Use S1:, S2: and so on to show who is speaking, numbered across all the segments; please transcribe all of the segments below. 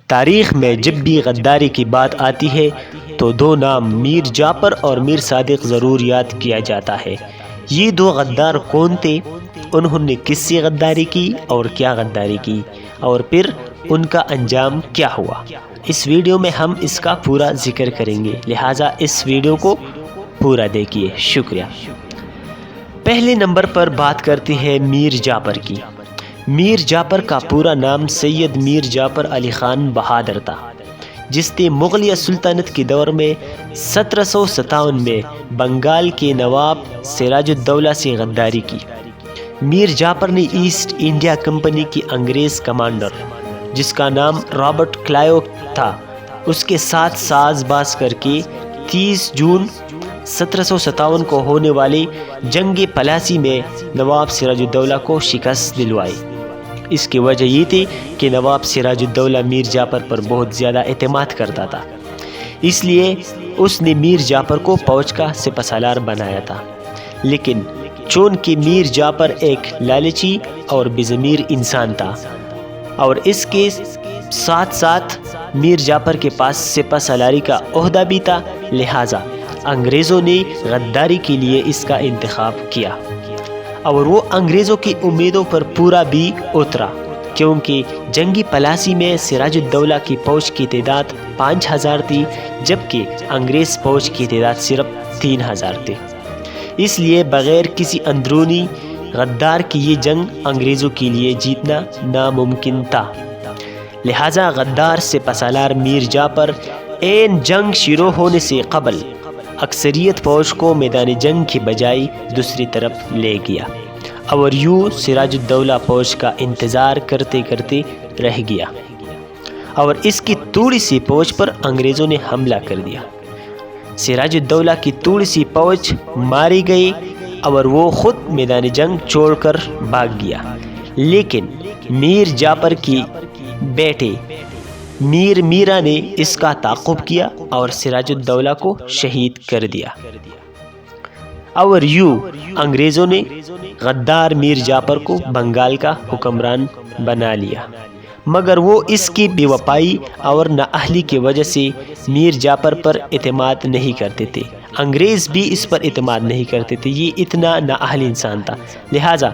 S1: تاریخ میں جب بھی غداری کی بات آتی ہے تو دو نام میر جعفر اور میر صادق ضرور یاد کیا جاتا ہے۔ یہ دو غدار کون تھے؟ انہوں نے کس سے غداری کی اور کیا غداری کی، اور پھر ان کا انجام کیا ہوا؟ اس ویڈیو میں ہم اس کا پورا ذکر کریں گے، لہٰذا اس ویڈیو کو پورا دیکھیے۔ شکریہ۔ پہلے نمبر پر بات کرتے ہیں میر جعفر کی۔ میر جعفر کا پورا نام سید میر جعفر علی خان بہادر تھا، جس نے مغلیہ سلطنت کے دور میں 1757 میں بنگال کے نواب سراج الدولہ سے غداری کی۔ میر جعفر نے ایسٹ انڈیا کمپنی کی انگریز کمانڈر، جس کا نام رابرٹ کلائیو تھا، اس کے ساتھ ساز باز کر کے 30 جون 1757 کو ہونے والی جنگ پلاسی میں نواب سراج الدولہ کو شکست دلوائی۔ اس کی وجہ یہ تھی کہ نواب سراج الدولہ میر جعفر پر بہت زیادہ اعتماد کرتا تھا، اس لیے اس نے میر جعفر کو فوج کا سپہ سالار بنایا تھا۔ لیکن چونکہ میر جعفر ایک لالچی اور بے ضمیر انسان تھا، اور اس کے ساتھ ساتھ میر جعفر کے پاس سپہ سالاری کا عہدہ بھی تھا، لہٰذا انگریزوں نے غداری کے لیے اس کا انتخاب کیا، اور وہ انگریزوں کی امیدوں پر پورا بھی اترا، کیونکہ جنگی پلاسی میں سراج الدولہ کی فوج کی تعداد 5000 تھی، جبکہ انگریز فوج کی تعداد صرف 3000 تھی۔ اس لیے بغیر کسی اندرونی غدار کی یہ جنگ انگریزوں کے لیے جیتنا ناممکن تھا، لہٰذا غدار سپہ سالار میر جعفر عین جنگ شروع ہونے سے قبل اکثریت فوج کو میدان جنگ کی بجائے دوسری طرف لے گیا، اور یوں سراج الدولہ فوج کا انتظار کرتے کرتے رہ گیا، اور اس کی تھوڑی سی فوج پر انگریزوں نے حملہ کر دیا۔ سراج الدولہ کی تھوڑی سی فوج ماری گئی، اور وہ خود میدان جنگ چھوڑ کر بھاگ گیا، لیکن میر جعفر کی بیٹے میر میرا نے اس کا تعاقب کیا اور سراج الدولہ کو شہید کر دیا، اور یوں انگریزوں نے غدار میر جعفر کو بنگال کا حکمران بنا لیا، مگر وہ اس کی بے وفائی اور نااہلی کی وجہ سے میر جعفر پر اعتماد نہیں کرتے تھے۔ انگریز بھی اس پر اعتماد نہیں کرتے تھے، یہ اتنا نااہل انسان تھا، لہٰذا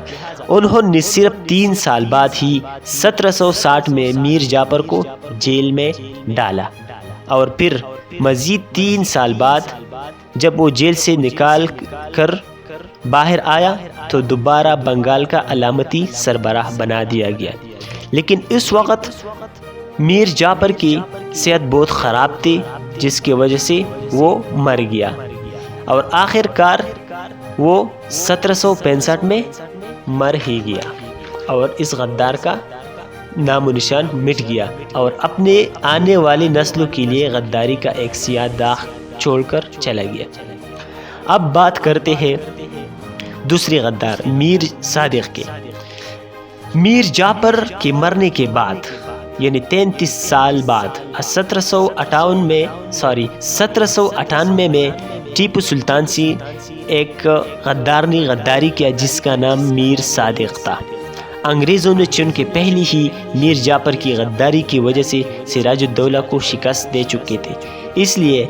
S1: انہوں نے صرف 3 سال بعد ہی 1760 میں میر جعفر کو جیل میں ڈالا، اور پھر مزید 3 سال بعد جب وہ جیل سے نکال کر باہر آیا تو دوبارہ بنگال کا علامتی سربراہ بنا دیا گیا، لیکن اس وقت میر جعفر کی صحت بہت خراب تھی، جس کی وجہ سے وہ مر گیا، اور آخر کار وہ 1765 میں مر ہی گیا، اور اس غدار کا نام و نشان مٹ گیا، اور اپنے آنے والی نسلوں کے لیے غداری کا ایک سیاہ داغ چھوڑ کر چلا گیا۔ اب بات کرتے ہیں دوسری غدار میر صادق کے۔ میر جعفر کے مرنے کے بعد یعنی 33 سال بعد 1798 میں ٹیپو سلطان سے ایک غدار نے غداری کیا، جس کا نام میر صادق تھا۔ انگریزوں نے چونکہ پہلی ہی میر جعفر کی غداری کی وجہ سے سراج الدولہ کو شکست دے چکے تھے، اس لیے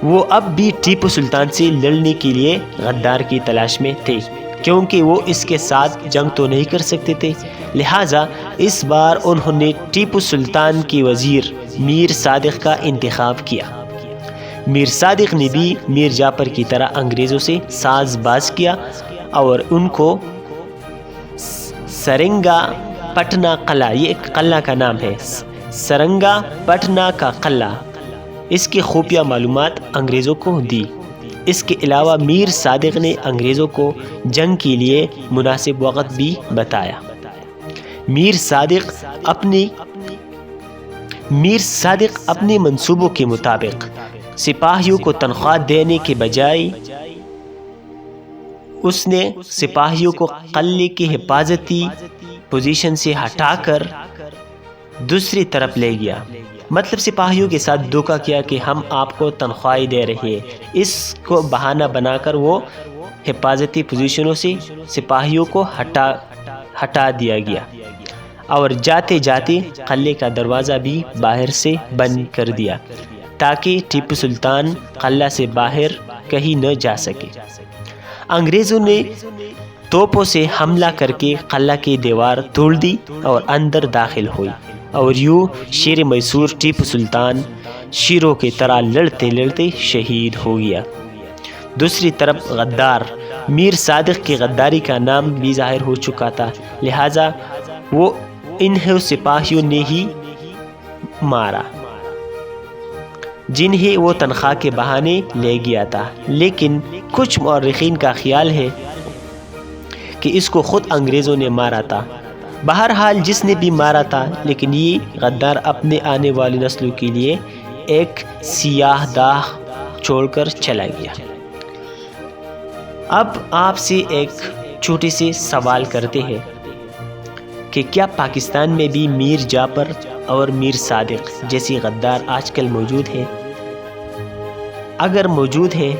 S1: وہ اب بھی ٹیپو سلطان سے لڑنے کے لیے غدار کی تلاش میں تھے، کیونکہ وہ اس کے ساتھ جنگ تو نہیں کر سکتے تھے، لہٰذا اس بار انہوں نے ٹیپو سلطان کے وزیر میر صادق کا انتخاب کیا۔ میر صادق نے بھی میر جعفر کی طرح انگریزوں سے ساز باز کیا، اور ان کو سرنگا پٹنہ قلعہ، یہ ایک قلعہ کا نام ہے، سرنگا پٹنہ کا قلعہ، اس کی خفیہ معلومات انگریزوں کو دی۔ اس کے علاوہ میر صادق نے انگریزوں کو جنگ کے لیے مناسب وقت بھی بتایا۔ میر صادق اپنے منصوبوں کے مطابق سپاہیوں کو تنخواہ دینے کے بجائے اس نے سپاہیوں کو قلعے کی حفاظتی پوزیشن سے ہٹا کر دوسری طرف لے گیا، مطلب سپاہیوں کے ساتھ دھوکہ کیا کہ ہم آپ کو تنخواہ دے رہے ہیں، اس کو بہانہ بنا کر وہ حفاظتی پوزیشنوں سے سپاہیوں کو ہٹا دیا گیا۔ اور جاتے جاتے قلعے کا دروازہ بھی باہر سے بند کر دیا تاکہ ٹیپو سلطان قلعہ سے باہر کہیں نہ جا سکے۔ انگریزوں نے توپوں سے حملہ کر کے قلعہ کی دیوار توڑ دی اور اندر داخل ہوئی، اور یوں شیر میسور ٹیپو سلطان شیروں کی طرح لڑتے لڑتے شہید ہو گیا۔ دوسری طرف غدار میر صادق کی غداری کا نام بھی ظاہر ہو چکا تھا، لہٰذا وہ انہیں سپاہیوں نے ہی مارا جنہیں وہ تنخواہ کے بہانے لے گیا تھا، لیکن کچھ مورخین کا خیال ہے کہ اس کو خود انگریزوں نے مارا تھا۔ بہرحال جس نے بھی مارا تھا، لیکن یہ غدار اپنے آنے والی نسلوں کے لیے ایک سیاہ داغ چھوڑ کر چلا گیا۔ اب آپ سے ایک چھوٹے سے سوال کرتے ہیں کہ کیا پاکستان میں بھی میر جعفر اور میر صادق جیسی غدار آج کل موجود ہے؟ اگر موجود ہے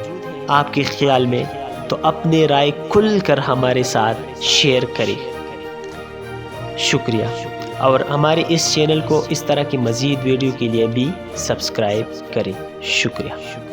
S1: آپ کے خیال میں تو اپنے رائے کھل کر ہمارے ساتھ شیئر کریں۔ شکریہ، اور ہمارے اس چینل کو اس طرح کی مزید ویڈیو کے لیے بھی سبسکرائب کریں۔ شکریہ۔